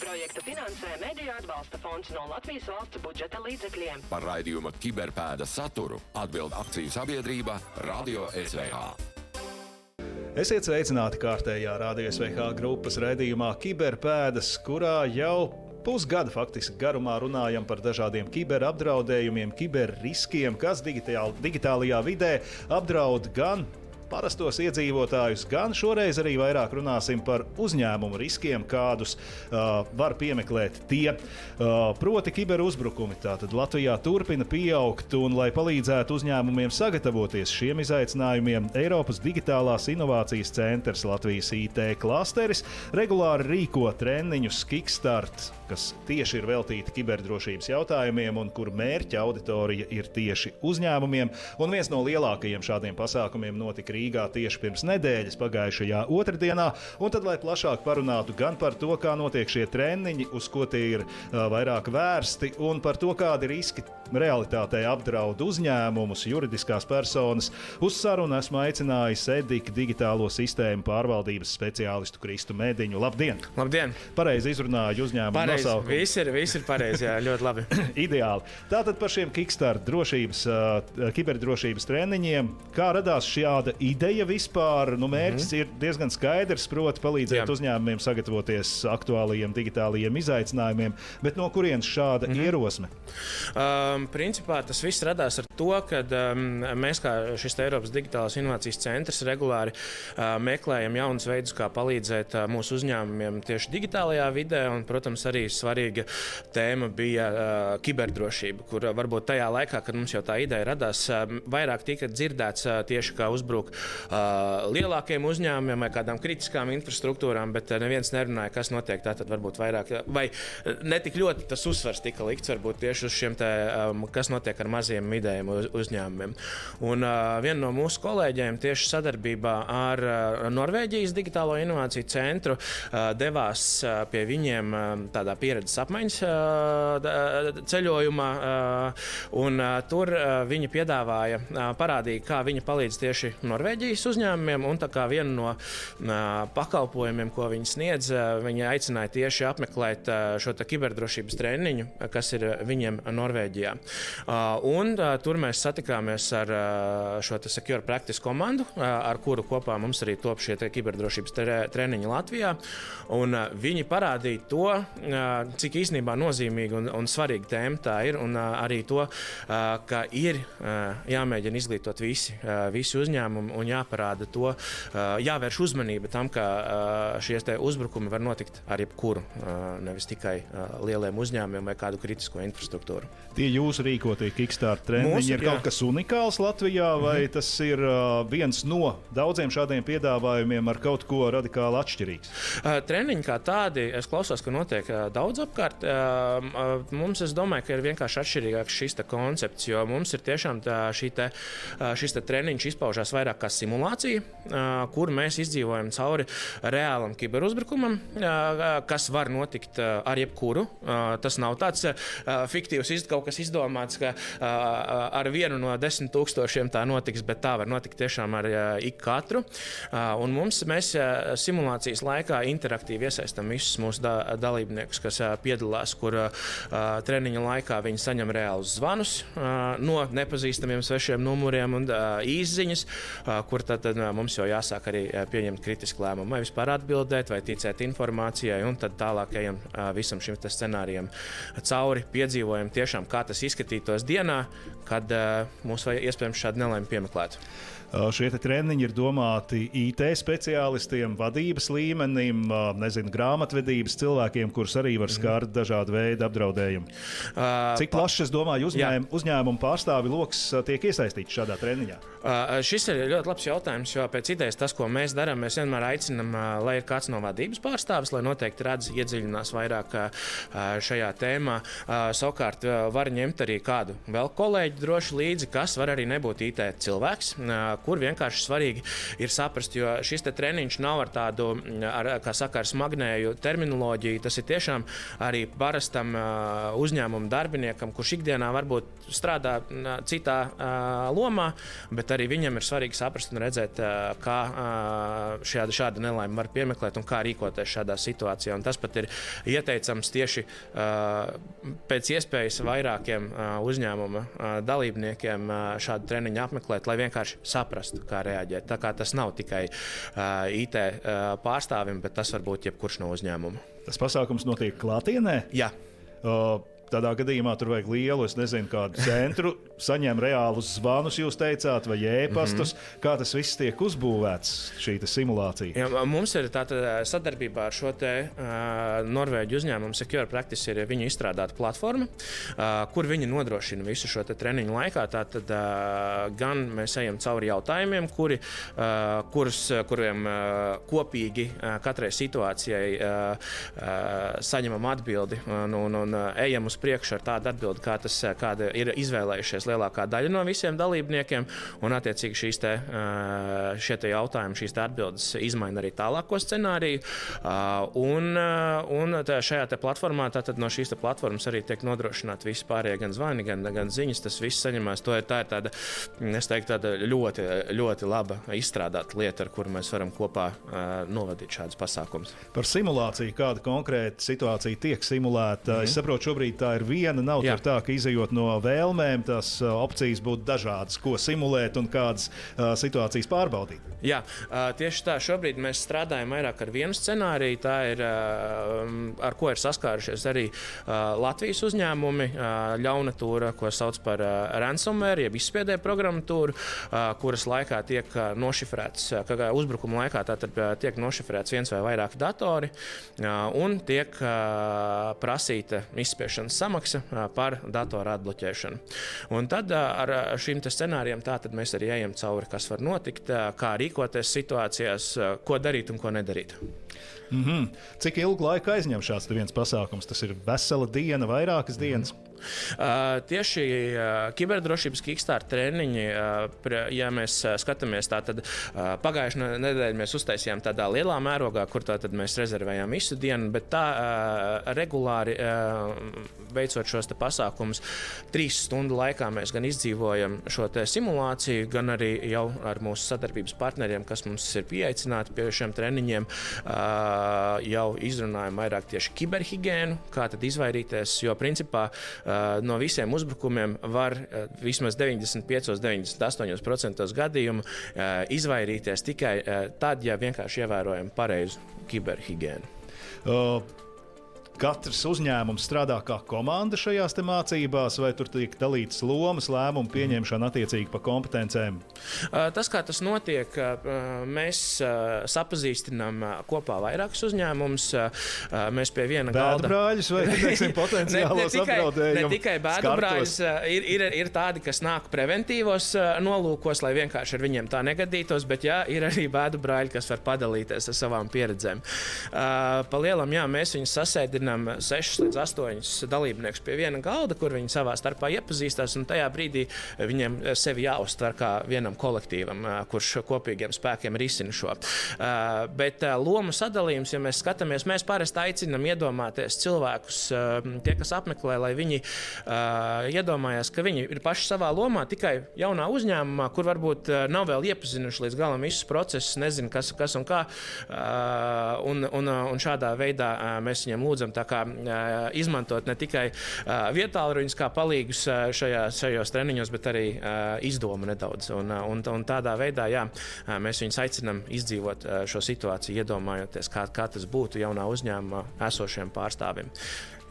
Projektu finansē Mediju atbalsta fonds no Latvijas valsts budžeta līdzekļiem. Par raidījuma Kiberpēda saturu atbild akciju sabiedrība Radio SVH. Esiet sveicināti kārtējā Radio SVH grupas raidījumā Kiberpēdas, kurā jau pusgada faktiski garumā runājam par dažādiem kiberapdraudējumiem, kiberriskiem, kas digitālajā vidē apdraud gan parastos iedzīvotājus, gan šoreiz arī vairāk runāsim par uzņēmumu riskiem, kādus var piemeklēt tie. Proti kiberuzbrukumi. Tātad Latvijā turpina pieaugt, un, lai palīdzētu uzņēmumiem sagatavoties šiem izaicinājumiem, Eiropas Digitālās inovācijas centrs Latvijas IT klasteris regulāri rīko treniņus Kickstart, kas tieši ir veltīti kiberdrošības jautājumiem un kur mērķa auditorija ir tieši uzņēmumiem. Un viens no lielākajiem šādiem pasākumiem notika Rīgā tieši pirms nedēļas pagājušajā otrdienā. Un tad, lai plašāk parunātu gan par to, kā notiek šie treniņi, uz ko tie ir vairāk vērsti, un par to, kādi riski realitātē apdraud uzņēmumus, juridiskās personas, uz sarunu esmu aicinājis EDIK digitālo sistēmu pārvaldības speciālistu Kristu Mediņu. Labdien! Labdien! Pareizi izrunāju uzņēmumu nosaukumu. Viss ir pareizi, jā, ļoti labi. Ideāli. Tātad par šiem Kickstart kiberdrošības treniņiem. Kā radās šāda ideja vispār? Mērķis ir diezgan skaidrs, proti palīdzēt uzņēmumiem sagatavoties aktuālajiem digitālajiem izaicinājumiem, bet no kurienes šāda ierosme? Principā tas viss radās ar to, ka mēs, kā šis Eiropas Digitālās inovācijas centrs, regulāri meklējam jaunus veidus, kā palīdzēt mūsu uzņēmumiem tieši digitālajā vidē, un, protams, arī svarīga tēma bija kiberdrošība, kur varbūt tajā laikā, kad mums jau tā ideja radās, vairāk tika dzirdēts tieši kā uzbruk lielākiem uzņēmumiem vai kādām kritiskām infrastruktūrām, bet neviens nerunāja, kas notiek. Tātad varbūt vairāk, vai netik ļoti tas uzsvars tika likts varbūt tieši uz šiem kas notiek ar maziem vidējiem uzņēmumiem. Un viena no mūsu kolēģiem tieši sadarbībā ar Norvēģijas Digitālo inovāciju centru devās pie viņiem tādā pieredzes apmaiņas ceļojumā, un tur viņi parādīja, kā viņi palīdz tieši Norvēģijas uzņēmumiem, un tā kā vienu no pakalpojumiem, ko viņi sniedz, viņi aicināja tieši apmeklēt šo kiberdrošības treniņu, kas ir viņiem Norvēģijā. Un tur mēs satikāmies ar šo Secure Practice komandu, ar kuru kopā mums arī top šie kiberdrošības treniņi Latvijā. Un viņi parādīja to, cik īstenībā nozīmīga un svarīga tēma tā ir, un arī to, ka ir jāmēģina izglītot visi uzņēmumi un jāparāda to, jāvērš uzmanība tam, ka šie uzbrukumi var notikt ar jebkuru, nevis tikai lieliem uzņēmumiem vai kādu kritisko infrastruktūru. Tie jūsu rīkotie Kickstart treniņi ir kaut kas unikāls Latvijā, vai tas ir viens no daudziem šādiem piedāvājumiem ar kaut ko radikāli atšķirīgs? Treniņi kā tādi, es klausos, ka notiek daudz apkārt. Mums, es domāju, ka ir vienkārši atšķirīgāks šis koncepts, jo mums ir tiešām šis treniņš izpaužās vairāk kā simulācija, kur mēs izdzīvojam cauri reālam kiberuzbrukumam, kas var notikt ar jebkuru. Tas nav tāds fiktīvs kaut kas izdomāts, ka ar vienu no 10 000 tā notiks, bet tā var notikt tiešām ar ik katru. Un mēs simulācijas laikā interaktīvi iesaistam visus mūsu dalībniekus, kas piedalās, kur treniņa laikā viņi saņem reālus zvanus no nepazīstamiem svešiem numuriem un īsziņas, kur tad mums jau jāsāk arī pieņemt kritisku lēmumu, vai vispār atbildēt, vai ticēt informācijai, un tad tālāk ejam visam šim scenārijam cauri, piedzīvojam tiešām, kā tas izskatītos dienā, kad mūs iespējams šādi nelaimi piemeklētu. Šie treniņi ir domāti IT speciālistiem, vadības līmenim, grāmatvedības cilvēkiem, kurus arī var skārt dažādi veidi apdraudējumi. Cik plašs, es domāju, uzņēmumu pārstāvi loks tiek iesaistīts šādā treniņā? Šis ir ļoti labs jautājums, jo pēc idejas tas, ko mēs darām, mēs vienmēr aicinām, lai ir kāds no vadības pārstāvis, lai noteikti redz, iedziļinās vairāk šajā tēmā. Savukārt var ņemt arī kādu vēl kolēģi droši līdzi, kas var arī nebūt IT cilvēks, kur vienkārši svarīgi ir saprast, jo šis treniņš nav ar tādu, ar smagnēju terminoloģiju. Tas ir tiešām arī parastam uzņēmumu darbiniekam, kurš ikdienā varbūt strādā citā lomā, bet arī viņam ir svarīgi saprast un redzēt, kā šāda nelaime var piemeklēt un kā rīkoties šādā situācijā. Un tas pat ir ieteicams tieši pēc iespējas vairākiem uzņēmuma dalībniekiem šādu treniņu apmeklēt, lai vienkārši saprastu, kā reaģēt. Tā kā tas nav tikai IT pārstāvim, bet tas var būt jebkurš no uzņēmuma. Tas pasākums notiek klātienē? Jā. Tādā gadījumā tur vajag lielu, es nezinu, kādu centru, saņem reālus zvanus, jūs teicāt, vai ēpastus. Kā tas viss tiek uzbūvēts, šī simulācija? Jā, mums ir tātad sadarbībā ar šo te Norvēģu uzņēmumu Secure Practice ir viņu izstrādāta platforma, kur viņi nodrošina visu šo te treniņu laikā. Tātad gan mēs ejam cauri jautājumiem, kuriem kopīgi katrai situācijai saņemam atbildi un ejam uz priekšu ar tādu atbildi, kāda ir izvēlējušies lielākā daļa no visiem dalībniekiem, un attiecīgi šie te jautājumi, šīs te atbildes izmaina arī tālāko scenāriju, un šajā te platformā, tātad no šīs te platformas arī tiek nodrošināt visi pārējie gan zvani, gan ziņas, tas viss saņemās. Tā ir tāda, es teiktu, tāda ļoti, ļoti laba izstrādāta lieta, ar kuru mēs varam kopā novadīt šādus pasākumus. Par simulāciju, kāda konkrēta situācija tiek simulēta? Es saprotu, šobrīd tā ir viena, nav tur tā, ka izejot no vēlmēm, tās opcijas būtu dažādas, ko simulēt un kādas situācijas pārbaudīt. Jā, tieši tā. Šobrīd mēs strādājam vairāk ar vienu scenāriju. Tā ir, ar ko ir saskārušies arī Latvijas uzņēmumi, ļaunatūra, ko sauc par ransomware, jeb izspiedēju programmatūru, kuras laikā tiek nošifrēts, uzbrukuma laikā tātad tiek nošifrēts viens vai vairāki datori un tiek prasīta izspiešanas samaksa par datoru atbloķēšanu. Un tad ar šīm scenārijiem tātad mēs arī ejam cauri, kas var notikt, kā rīkoties situācijās, ko darīt un ko nedarīt. Cik ilgu laiku aizņem šāds viens pasākums? Tas ir vesela diena, vairākas dienas? Tieši kiberdrošības Kickstart treniņi, ja mēs skatāmies, tad pagājušajā nedēļā mēs uztaisījām tādā lielā mērogā, kur tātad mēs rezervējām visu dienu, bet tā regulāri veicot šos pasākumus, 3 stundu laikā mēs gan izdzīvojam šo simulāciju, gan arī jau ar mūsu sadarbības partneriem, kas mums ir pieaicināti pie šiem treniņiem, jau izrunājam vairāk tieši kiberhigiēnu, kā tad izvairīties, jo principā no visiem uzbrukumiem var vismaz 95–98% gadījumu izvairīties tikai tad, ja vienkārši ievērojam pareizu kiberhigiēnu. Katrs uzņēmums strādā kā komanda šajās mācībās, vai tur tiek dalītas lomas, lēmumu pieņemšana attiecīgi pa kompetencēm? Tas, kā tas notiek, mēs sapazīstinām kopā vairākus uzņēmumus. Mēs pie viena galda... Bēdu brāļus vai, teiksim, potenciālos apdraudējumus? Ne tikai bēdu brāļus. Ir tādi, kas nāk preventīvos nolūkos, lai vienkārši ar viņiem tā negadītos, bet jā, ir arī bēdu brāļi, kas var padalīties ar savām pieredzēm. Pa lielam, jā, mēs viņus sasēdinām 6 līdz 8 dalībniekus pie viena galda, kur viņi savā starpā iepazīstās, un tajā brīdī viņiem sevi jāuztver kā vienam kolektīvam, kurš kopīgiem spēkiem risina šo. Bet lomu sadalījums, ja mēs skatāmies, mēs parasti aicinam iedomāties cilvēkus, tie, kas apmeklē, lai viņi iedomājās, ka viņi ir paši savā lomā, tikai jaunā uzņēmumā, kur varbūt nav vēl iepazinuši līdz galam visus procesus, nezinu, kas un kā, un šādā veidā mēs viņiem lūdzam tā kā izmantot ne tikai vietālruņus kā palīgus šajos treniņos, bet arī izdomu nedaudz. Un tādā veidā, jā, mēs viņus aicinam izdzīvot šo situāciju, iedomājoties, kā tas būtu jaunā uzņēmumā esošiem pārstāvjiem.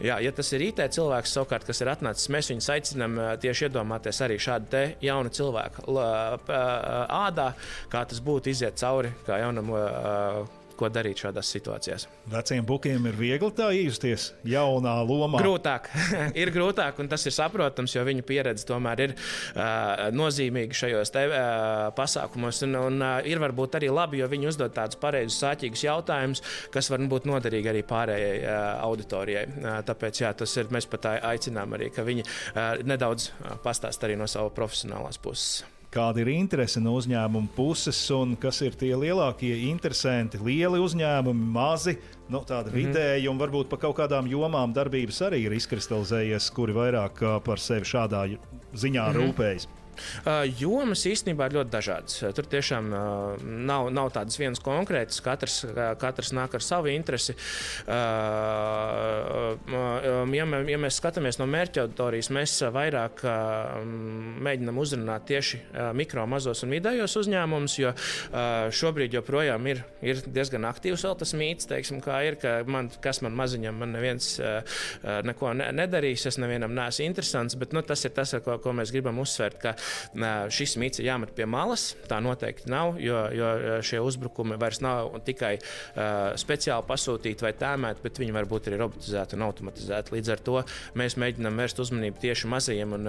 Jā, ja tas ir IT cilvēks, savukārt, kas ir atnācis, mēs viņus aicinam tieši iedomāties arī šādu te jaunu cilvēku ādā, kā tas būtu iziet cauri kā jaunam ko darīt šādās situācijās. Veciem bukiem ir viegli tā iejusties jaunā lomā? Grūtāk. Ir grūtāk, un tas ir saprotams, jo viņu pieredze tomēr ir nozīmīga šajos pasākumos. Un ir varbūt arī labi, jo viņi uzdod tādus pareizus, sāķīgus jautājumus, kas var būt noderīgi arī pārējai auditorijai. Tāpēc jā, tas ir, mēs pat aicinām arī, ka viņi nedaudz pastāst arī no savu profesionālās puses. Kāda ir interese no uzņēmuma puses un kas ir tie lielākie interesanti? Lieli uzņēmumi, mazi, tādi vidēji un varbūt pa kaut kādām jomām darbības arī ir izkristalizējies, kuri vairāk par sevi šādā ziņā rūpējas. Jomas īstenībā ir ļoti dažādas. Tur tiešām nav tādas vienas konkrētas, katrs nāk ar savu interesi. Ja mēs skatāmies no mērķa auditorijas, mēs vairāk mēģinām uzrunāt tieši mikro, mazos un vidējos uzņēmumus, jo šobrīd joprojām ir diezgan aktīvs vēl tas mīts, teiksim, kā ir, kas man maziņam, man neviens neko nedarīs, es nevienam neesmu interesants, bet tas ir tas, ko mēs gribam uzsvērt, ka šis mīts ir jāmet pie malas, tā noteikti nav, jo šie uzbrukumi vairs nav tikai speciāli pasūtīti vai tēmēti, bet viņi var būt arī robotizēti un automatizēti. Līdz ar to mēs mēģinām vērst uzmanību tieši mazajiem un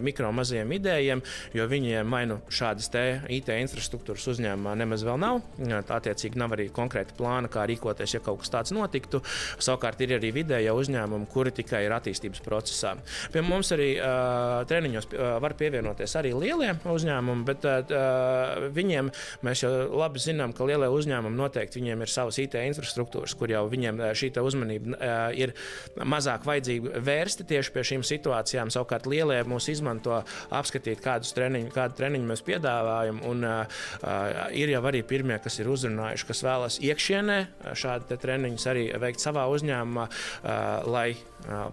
mikro mazajiem idejiem, jo viņiem vai nu šādas te IT infrastruktūras uzņēmumā nemaz vēl nav, attiecīgi nav arī konkrēta plāna, kā rīkoties, ja kaut kas tāds notiktu. Savukārt ir arī vidējo uzņēmumi, kuri tikai ir attīstības procesā. Pie mums arī treniņos var pievienoties arī lielie uzņēmumi, bet viņiem mēs jau labi zinām, ka lielie uzņēmumi noteikti viņiem ir savas IT infrastruktūras, kur jau viņiem šī uzmanība ir mazāk vajadzīga vērsti tieši pie šīm situācijām. Savukārt lielie mūs izmanto apskatīt, kādu treniņu mēs piedāvājam, un ir jau arī pirmie, kas ir uzrunājuši, kas vēlas iekšienē šādi treniņus arī veikt savā uzņēmumā, lai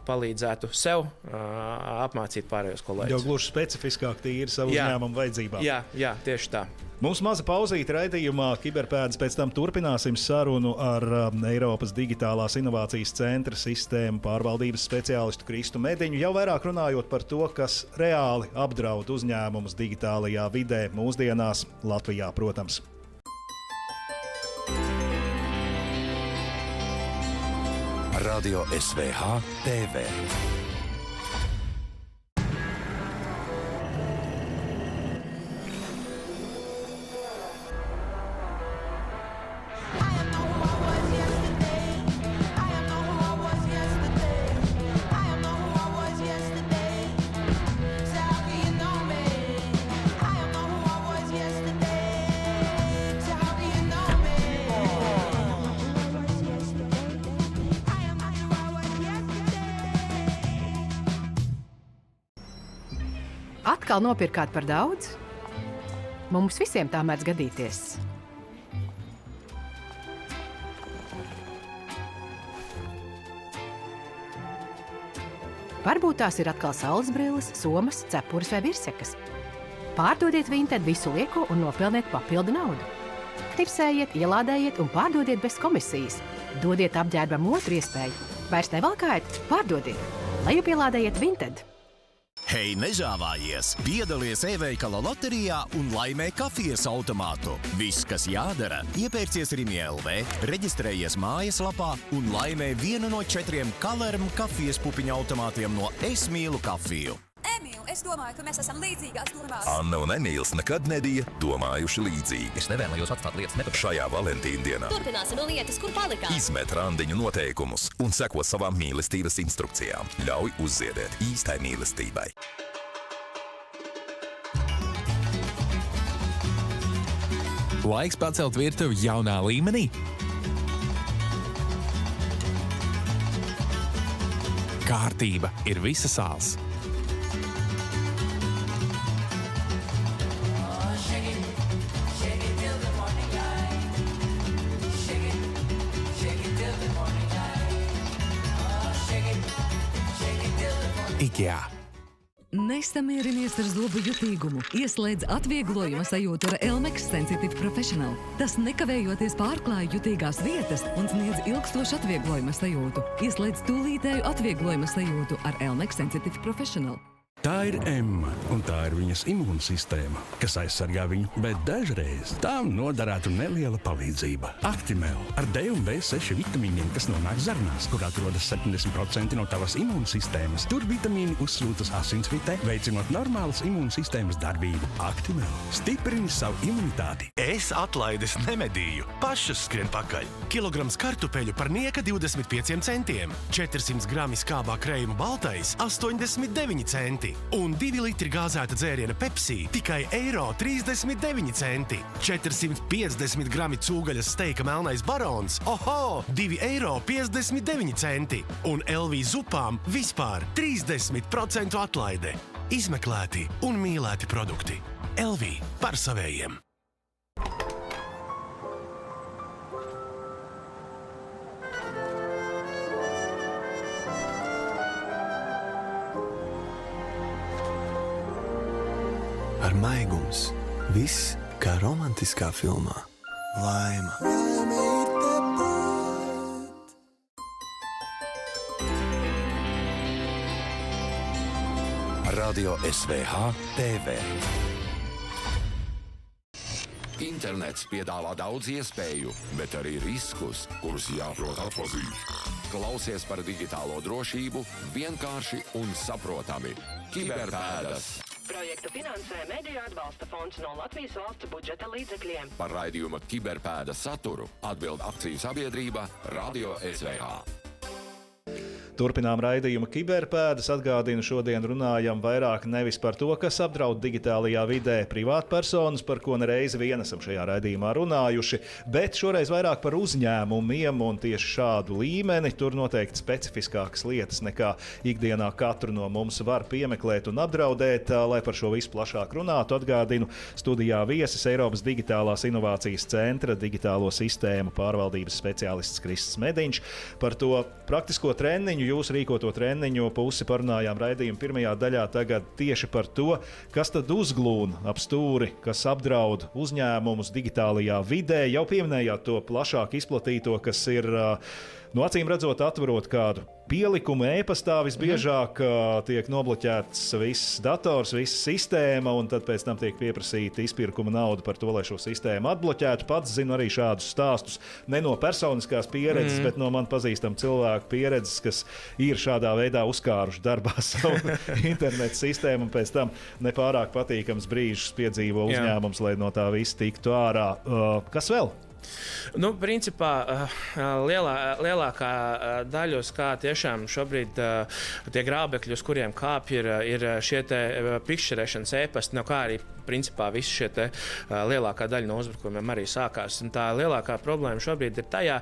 palīdzētu sev apmācīt pārējos kolēģus. Jau gluži specifiskāk tīri savu uzņēmumu vajadzībām. Jā, tieši tā. Mums maza pauzīte raidījumā Kiberpēdas, pēc tam turpināsim sarunu ar Eiropas Digitālās inovācijas centra sistēmu pārvaldības speciālistu Kristu Mediņu, jau vairāk runājot par to, kas reāli apdraud uzņēmumus digitālajā vidē mūsdienās Latvijā, protams. Radio SVH TV. Atkal nopirkāt par daudz? Mums visiem tā mēdz gadīties. Varbūt tās ir atkal saules brilles, somas, cepures vai virssekas. Pārdodiet Vinted visu lieko un nopelniet papildu naudu. Knipsējiet, ielādējiet un pārdodiet bez komisijas. Dodiet apģērbam otru iespēju. Vairs nevalkājiet, pārdodiet. Lejupielādējiet Vinted. Hei, nežāvājies! Piedalies e-veikala loterijā un laimē kafijas automātu. Viss, kas jādara, iepērcies Rimi LV, reģistrējies mājaslapā un laimē vienu no 4 Kalerm kafijas pupiņu automātiem no Es mīlu kafiju. Emīl, es domāju, ka mēs esam līdzīgās domās. Anna un Emīls nekad nebija domājuši līdzīgi. Es nevēlējos atstāt lietas nepatīk. Šajā Valentīna dienā Turpināsim lietas, kur palikām. izmet randiņu noteikumus un seko savām mīlestības instrukcijām. Ļauj uzziedēt īstai mīlestībai. Laiks pacelt virtuvi jaunā līmenī. Kārtība ir visa sāls. IKEA. Nesamierinies ar zobu jutīgumu. Ieslēdz atvieglojuma sajūtu ar Elmex Sensitive Professional. Tas nekavējoties pārklāja jutīgās vietas un sniedz ilgstošu atvieglojuma sajūtu. Ieslēdz tūlītēju atvieglojuma sajūtu ar Elmex Sensitive Professional. Tā ir Emma, un tā ir viņas imūnsistēma, kas aizsargā viņu, bet dažreiz tām noderētu neliela palīdzība. Actimel ar D un B6 vitamīniem, kas nonāk zarnās, kur atrodas 70% no tavas imūnsistēmas. Tur vitamīni uzsūtas asinsritē, veicinot normālas imūnsistēmas darbību. Actimel stiprini savu imunitāti. Es atlaides nemedīju. Pašas skrien pakaļ. Kilograms kartupeļu par nieka 25 centiem. 400 grami skābā krējuma baltais 89 centi. Un 2 litri gāzēta dzēriena Pepsi tikai €39 centi. 450 grami cūgaļas steika melnais barons, 2,59 centi. Un LV zupām vispār 30% atlaide. izmeklēti un mīlēti produkti. LV par savējiem. Ar maigums. Viss kā romantiskā filmā. Laima. Radio SVH TV. Internets piedāvā daudz iespēju, bet arī riskus, kurus jāprot atpazīt. Klausies par digitālo drošību vienkārši un saprotami. Kiberpēdas. Projektu finansē Mediju atbalsta fonds no Latvijas valsts budžeta līdzekļiem. Par raidījuma Kiberpēdas saturu atbild akciju sabiedrība Radio SVH. Turpinām raidījumu Kiberpēdas. Atgādinu, šodien runājam vairāk nevis par to, kas apdraud digitālajā vidē privātpersonas, par ko nereizi vien esam šajā raidījumā runājuši, bet šoreiz vairāk par uzņēmumiem un tieši šādu līmeni. Tur noteikti specifiskākas lietas nekā ikdienā katru no mums var piemeklēt un apdraudēt. Lai par šo visu plašāk runātu, atgādinu, studijā viesis Eiropas Digitālās inovācijas centra digitālo sistēmu pārvaldības speciālists Krists Mediņš. Par to praktisko treniņu, jūsu rīkoto treniņu pusi parunājām raidījuma pirmajā daļā. Tagad tieši par to, kas tad uzglūna ap stūri, kas apdraud uzņēmumus digitālajā vidē. Jau pieminējāt to plašāk izplatīto, kas ir, acīm redzot, atverot kādu pielikumu e-pastā, visbiežāk tiek nobloķēts viss dators, visa sistēma, un tad pēc tam tiek pieprasīta izpirkuma nauda par to, lai šo sistēmu atbloķētu. Pats zinu arī šādus stāstus, ne no personiskās pieredzes, bet no man pazīstam cilvēku pieredzes, kas ir šādā veidā uzkāruši darbā savu internetu sistēmu, un pēc tam nepārāk patīkams brīžus piedzīvo uzņēmums, lai no tā viss tiktu ārā. Kas vēl? Nu, principā lielākā daļa, uz kā tiešām šobrīd tie grābekļi, uz kuriem kāpj, ir šie te pikšķerēšanas e-pasti, no kā arī principā visi šie te lielākā daļa no uzbrukumiem arī sākās. Un tā lielākā problēma šobrīd ir tajā,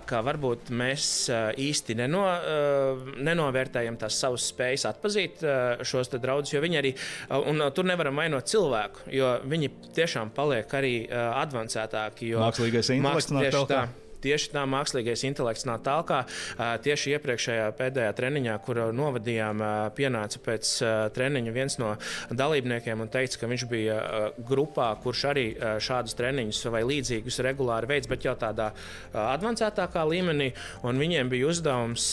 ka varbūt mēs īsti nenovērtējam tās savas spējas atpazīt šos te draudus, jo viņi arī, un tur nevaram vainot cilvēku, jo viņi tiešām paliek arī advancētāki. Mākslīgais intelekts nāk tālāk. Tieši tā, mākslīgais intelekts nāk tālāk. Tieši iepriekšējā pēdējā treniņā, kur novadījām, pienāca pēc treniņa viens no dalībniekiem un teica, ka viņš bija grupā, kurš arī šādus treniņus vai līdzīgus regulāri veids, bet jau tādā advancētākā līmenī, un viņiem bija uzdevums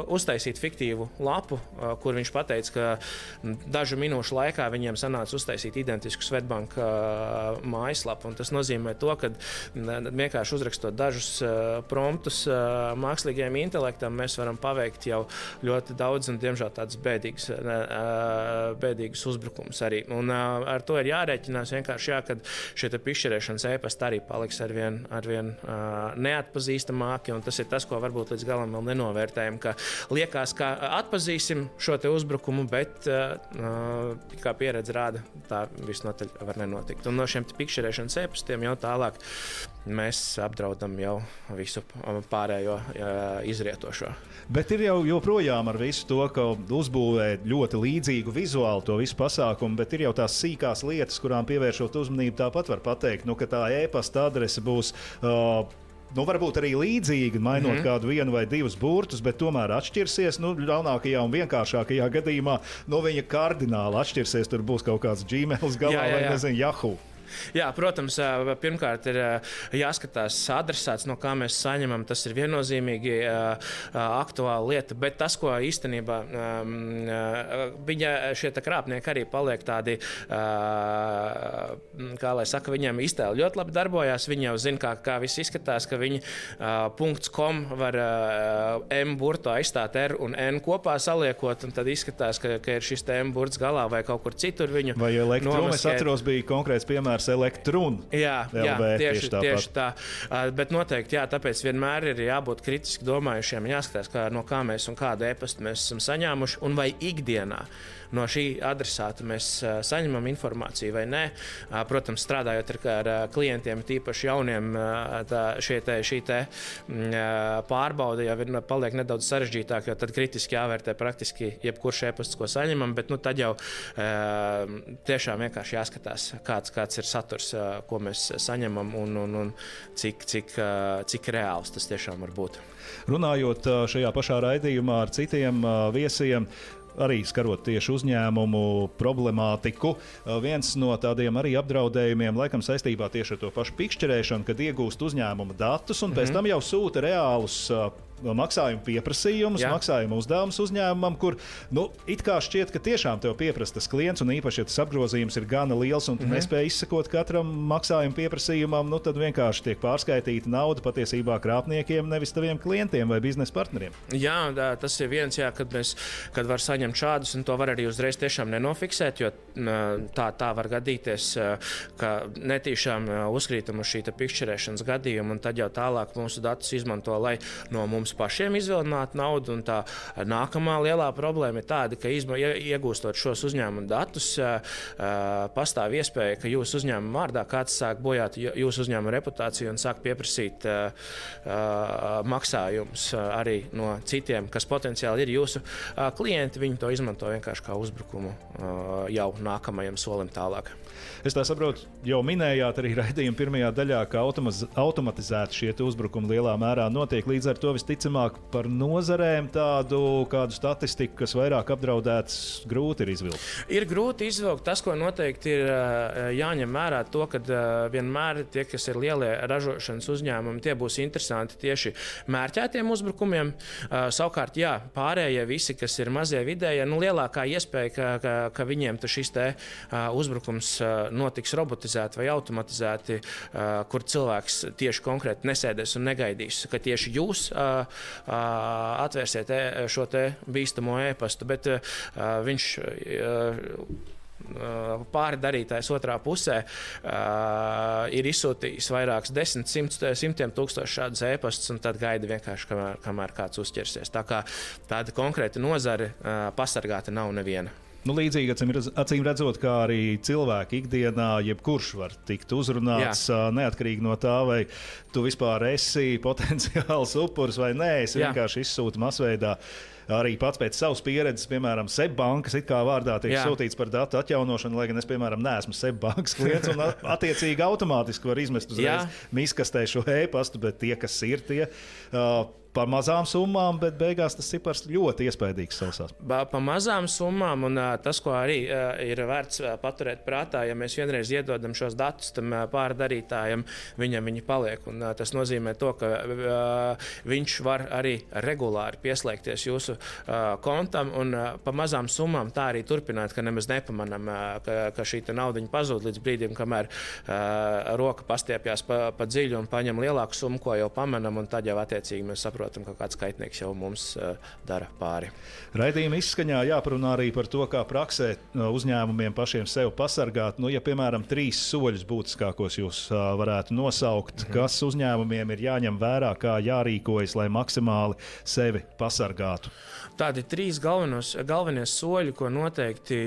uztaisīt fiktīvu lapu, kur viņš pateica, ka dažu minūšu laikā viņiem sanāca uztaisīt identisku Swedbank mājaslapu, un tas nozīmē to, ka vienkārši uzrakstot dažus promptus mākslīgajam intelektam, mēs varam paveikt jau ļoti daudz un, diemžēl, tādus bēdīgus uzbrukumus arī. Un ar to ir jārēķinās vienkārši, kad šie pikšķerēšanas e-pasti arī paliks arvien neatpazīstamāki, un tas ir tas, ko varbūt līdz galam vēl nenovērtējam, ka liekas, ka atpazīsim šo te uzbrukumu, bet kā pieredze rāda, tā visnotaļ var nenotikt. Un no šiem pikšķerēšanas e-pastiem jau tālāk mēs apdraudam jau visu pārējo izrietošo. Bet ir jau joprojām ar visu to, ka uzbūvē ļoti līdzīgu vizuālu to visu pasākumu, bet ir jau tās sīkās lietas, kurām pievēršot uzmanību, tāpat var pateikt, ka tā e-pasta adrese būs varbūt arī līdzīga, mainot kādu vienu vai divus burtus, bet tomēr atšķirsies. Ļaunākajā un vienkāršākajā gadījumā viņa kardināli atšķirsies. Tur būs kaut kāds Gmails galā vai nezinu, Yahoo. Jā, protams, pirmkārt ir jāskatās adresāts, no kā mēs saņemam. Tas ir viennozīmīgi aktuāla lieta, bet tas, ko īstenībā viņa šie krāpnieki arī paliek tādi, kā lai saka, viņiem iztēli ļoti labi darbojās. Viņi jau zina, kā viss izskatās, ka viņi .com var M burtu aizstāt R un N kopā saliekot, un tad izskatās, ka ir šis M burts galā vai kaut kur citur viņu vai Elektrum, es atceros, bija konkrēts piemērs piemērs Elektrun. Jā, tieši tāpat. tā. Bet noteikti, tāpēc vienmēr ir jābūt kritiski domājušiem, jāskatās, no kā mēs un kādu e-pastu mēs esam saņēmuši, un vai ikdienā no šī adresāta mēs saņemam informāciju vai nē. Protams, strādājot ar klientiem, tīpaši jauniem, šī pārbaude jau paliek nedaudz sarežģītāk, jo tad kritiski jāvērtē praktiski jebkurš e-pasts, ko saņemam, bet tad jau tiešām vienkārši jāskatās, kāds ir saturs, ko mēs saņemam un cik reāls tas tiešām var būt. Runājot šajā pašā raidījumā ar citiem viesiem, arī skarot tieši uzņēmumu problemātiku, viens no tādiem arī apdraudējumiem, laikam saistībā tieši ar to pašu pikšķerēšanu, kad iegūst uzņēmuma datus un pēc tam jau sūta reālus maksājumu pieprasījumus, maksājumu uzdevumus uzņēmumam, kur it kā šķiet, ka tiešām tev pieprasa tas klients, un īpaši, ja tas apgrozījums ir gana liels un tu nespēj izsekot katram maksājumu pieprasījumam, tad vienkārši tiek pārskaitīta nauda patiesībā krāpniekiem, nevis taviem klientiem vai biznesa partneriem. Jā, tas ir viens, kad var saņemt šādus, un to var arī uzreiz tiešām nenofiksēt, jo tā var gadīties, ka netīšām uzkrītam uz šī pikšķerēšanas gadījumu, un tad jau tālāk mūsu datus izmanto, lai no mums pašiem izvilinātu naudu. Un tā nākamā lielā problēma ir tāda, ka iegūstot šos uzņēmuma datus, pastāv iespēja, ka jūsu uzņēmuma vārdā kāds sāk bojāt jūsu uzņēmuma reputāciju un sāk pieprasīt maksājumus arī no citiem, kas potenciāli ir jūsu klienti. Viņi to izmanto vienkārši kā uzbrukumu jau nākamajam solim tālāk. Es tā saprotu, jau minējāt arī raidījuma pirmajā daļā, ka automatizēti šie uzbrukumi lielā mērā notiek. Līdz ar to visticamāk par nozarēm kādu statistiku, kas vairāk apdraudētas, grūti ir izvilkt. Ir grūti izvilkt. Tas, ko noteikti ir jāņem vērā, to, ka vienmēr tie, kas ir lielie ražošanas uzņēmumi, tie būs interesanti tieši mērķētiem uzbrukumiem. Savukārt, pārējie visi, kas ir mazie vidējie, lielākā iespēja, ka viņiem šis uzbrukums notiks robotizēti vai automatizēti, kur cilvēks tieši konkrēti nesēdēs un negaidīs, ka tieši jūs atvērsiet šo bīstamo e-pastu, bet viņš pārdarītājs otrā pusē ir izsūtījis vairākus simtiem tūkstošu šādus e-pastus, un tad gaida vienkārši, kamēr kāds uzķersies. Tā kā tāda konkrēta nozare pasargāta nav neviena. Līdzīgi acīm redzot, kā arī cilvēki ikdienā, jebkurš var tikt uzrunāts, neatkarīgi no tā, vai tu vispār esi potenciāls upuris vai nē. Es vienkārši izsūtu masveidā. Arī pats pēc savas pieredzes, piemēram, SEB bankas vārdā tiek sūtīts par datu atjaunošanu, lai gan es, piemēram, neesmu SEB bankas klients, un attiecīgi automātiski var izmest uzreiz miskastē šo e-pastu, bet tie, kas ir tie, par mazām summām, bet beigās tas cipars ļoti iespaidīgs sausās. Pa mazām summām, un tas, ko arī ir vērts paturēt prātā, ja mēs vienreiz iedodam šos datus tam pārdarītājam, viņam viņi paliek. Un tas nozīmē to, ka viņš var arī regulāri pieslēgties jūsu kontam, un pa mazām summām tā arī turpināt, ka nemaz nepamanam, ka šī naudiņa pazūd līdz brīdim, kamēr roka pastiepjās pa dziļu un paņem lielāku summu, ko jau pamanam, un tad jau attiecīgi mēs saprotam, ka kāds kaitnieks jau mums dara pāri. Raidījuma izskaņā jāparunā arī par to, kā praksē uzņēmumiem pašiem sevi pasargāt. Ja, piemēram, 3 soļus būtiskākos jūs varētu nosaukt, kas uzņēmumiem ir jāņem vērā, kā jārīkojas, lai maksimāli sevi pasargātu. Tādi 3 galvenie soļi, ko noteikti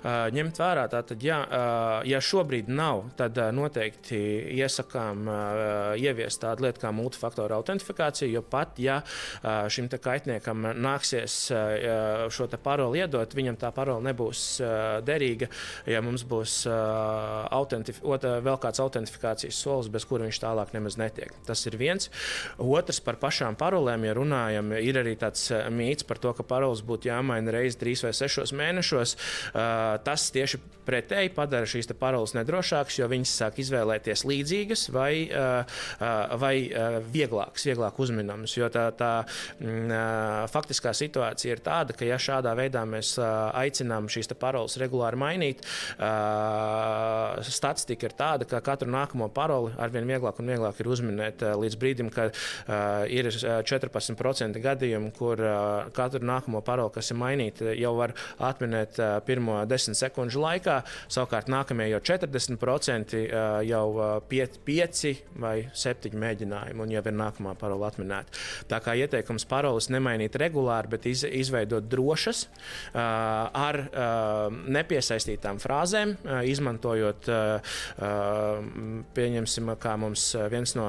ņemt vērā. Tātad, ja šobrīd nav, tad noteikti iesakām ieviest tādu lietu kā multifaktoru autentifikāciju, jo pat, ja šim kaitniekam nāksies šo paroli iedot, viņam tā parola nebūs derīga, ja mums būs vēl kāds autentifikācijas solis, bez kura viņš tālāk nemaz netiek. Tas ir viens. Otrs par pašām parolēm, ja runājam, ir arī tāds mīts par to, ka paroles būtu jāmaina reizi 3 vai 6 mēnešos. Tas tieši pretēji padara šīs paroles nedrošākas, jo viņas sāk izvēlēties līdzīgas vai vieglāk uzminamas. Jo faktiskā situācija ir tāda, ka ja šādā veidā mēs aicinām šīs paroles regulāri mainīt, statistika ir tāda, ka katru nākamo paroli arvien vieglāk un vieglāk ir uzminēt līdz brīdim, kad ir 14% gadījumu, kur katru nākamo paroli, kas ir mainīta, jau var atminēt pirmo 10 sekundžu laikā, savukārt nākamie jau 40% jau 5 vai 7 mēģinājumi, un jau ir nākamā parola atminēta. Tā kā ieteikums paroles nemainīt regulāri, bet izveidot drošas ar nepiesaistītām frāzēm, izmantojot, pieņemsim, kā mums viens no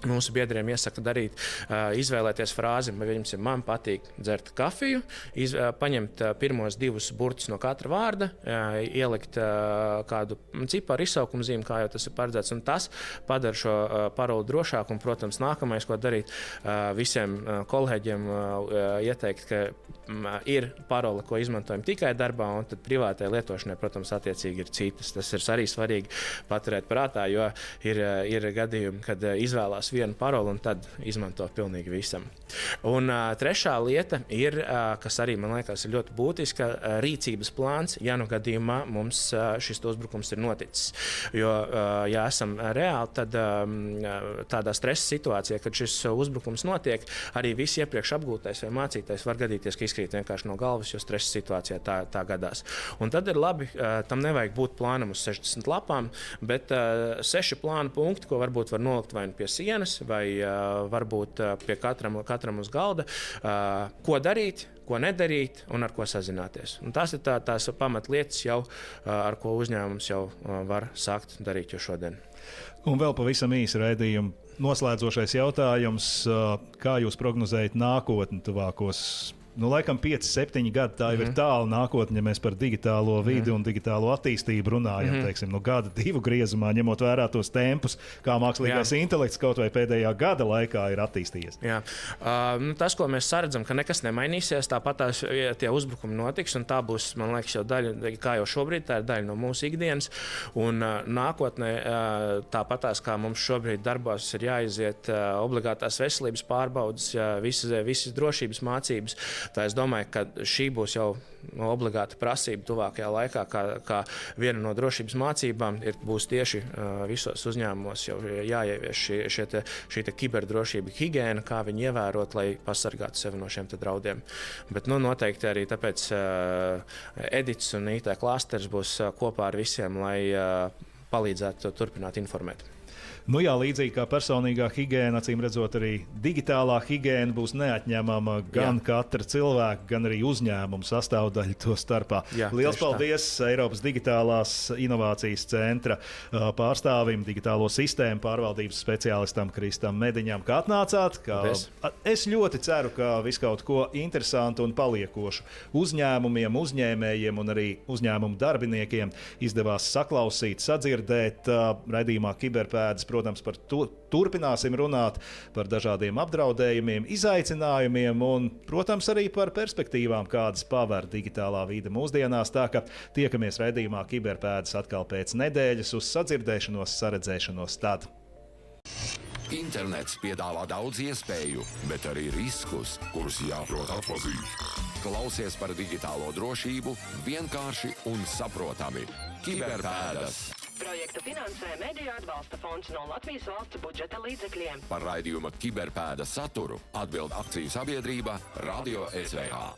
mūsu biedriem iesaka darīt, izvēlēties frāzi, man patīk dzert kafiju, paņemt pirmos 2 burtus no katra vārda, ielikt kādu ciparu izsaukumu zīmi, kā jau tas ir paredzēts, un tas padara šo paroli drošāku, un, protams, nākamais, ko darīt, visiem kolēģiem ieteikt, ka ir parole, ko izmantojam tikai darbā, un tad privātai lietošanai, protams, attiecīgi ir citas. Tas ir arī svarīgi paturēt prātā, jo ir gadījumi, kad izvēlās vienu paroli un tad izmanto pilnīgi visam. Un trešā lieta ir, kas arī, man liekas, ir ļoti būtiska, rīcības plāns, ja nu gadījumā mums šis uzbrukums ir noticis. Jo, ja esam reāli, tad tādā stresa situācijā, kad šis uzbrukums notiek, arī viss iepriekš apgūtais vai mācītais var gadīties, ka izkrīt vienkārši no galvas, jo stresa situācijā tā gadās. Un tad ir labi, tam nevajag būt plānam uz 60 lapām, bet 6 plāna punkti, ko varbūt var nolikt vai pie sienas, vai varbūt pie katram uz galda, ko darīt, ko nedarīt un ar ko sazināties. Un tās ir tās pamatlietas, jau, ar ko uzņēmums jau var sākt darīt jau šodien. Un vēl pavisam īsi raidījuma noslēdzošais jautājums. Kā jūs prognozējat nākotni tuvākos? Laikam 5-7 gadi tā jau ir tālu nākotne, ja mēs par digitālo vidi un digitālo attīstību runājam. Teiksim, gada 2 griezumā, ņemot vērā tos tempus, kā mākslīgais intelekts kaut vai pēdējā gada laikā ir attīstījies. Jā. Tas, ko mēs saredzam, ka nekas nemainīsies, tāpat tie uzbrukumi notiks, un tā būs, man liekas, jau daļa, kā jau šobrīd, tā ir daļa no mūsu ikdienas. Un nākotnē, tāpatās, kā mums šobrīd darbos ir jāiziet obligātās veselības pārbaudes, visas drošības mācības. Tā es domāju, ka šī būs jau obligāta prasība tuvākajā laikā, kā viena no drošības mācībām būs tieši visos uzņēmumos jau jāievieš šī kiberdrošība, higiēna, kā viņi ievērot, lai pasargātu sevi no šiem draudiem. Bet noteikti arī tāpēc Edits un IT klasters būs kopā ar visiem, lai palīdzētu turpināt informēt. Jā, līdzīgi kā personīgā higiēna, acīm redzot, arī digitālā higiēna būs neatņemama gan katra cilvēka, gan arī uzņēmuma sastāvdaļa to starpā. Liels paldies Eiropas Digitālās inovācijas centra pārstāvim, digitālo sistēmu pārvaldības speciālistam Kristam Mediņam, kā atnācāt. Es ļoti ceru, ka viss kaut ko interesantu un paliekošu uzņēmumiem, uzņēmējiem un arī uzņēmumu darbiniekiem izdevās saklausīt, sadzirdēt raidījumā Kiberpēdas. Protams, par to turpināsim runāt, par dažādiem apdraudējumiem, izaicinājumiem un, protams, arī par perspektīvām, kādas paver digitālā vide mūsdienās. Tā ka tiekamies raidījumā Kiberpēdas atkal pēc nedēļas, uz sadzirdēšanos, saredzēšanos tad. Internets piedāvā daudz iespēju, bet arī riskus, kurus jāprot atzīt. Klausies par digitālo drošību vienkārši un saprotami. Kiberpēdas! Projektu finansē Mediju atbalsta fonds no Latvijas valsts budžeta līdzekļiem. Par raidījuma Kiberpēdas saturu atbild akciju sabiedrība Radio SVH.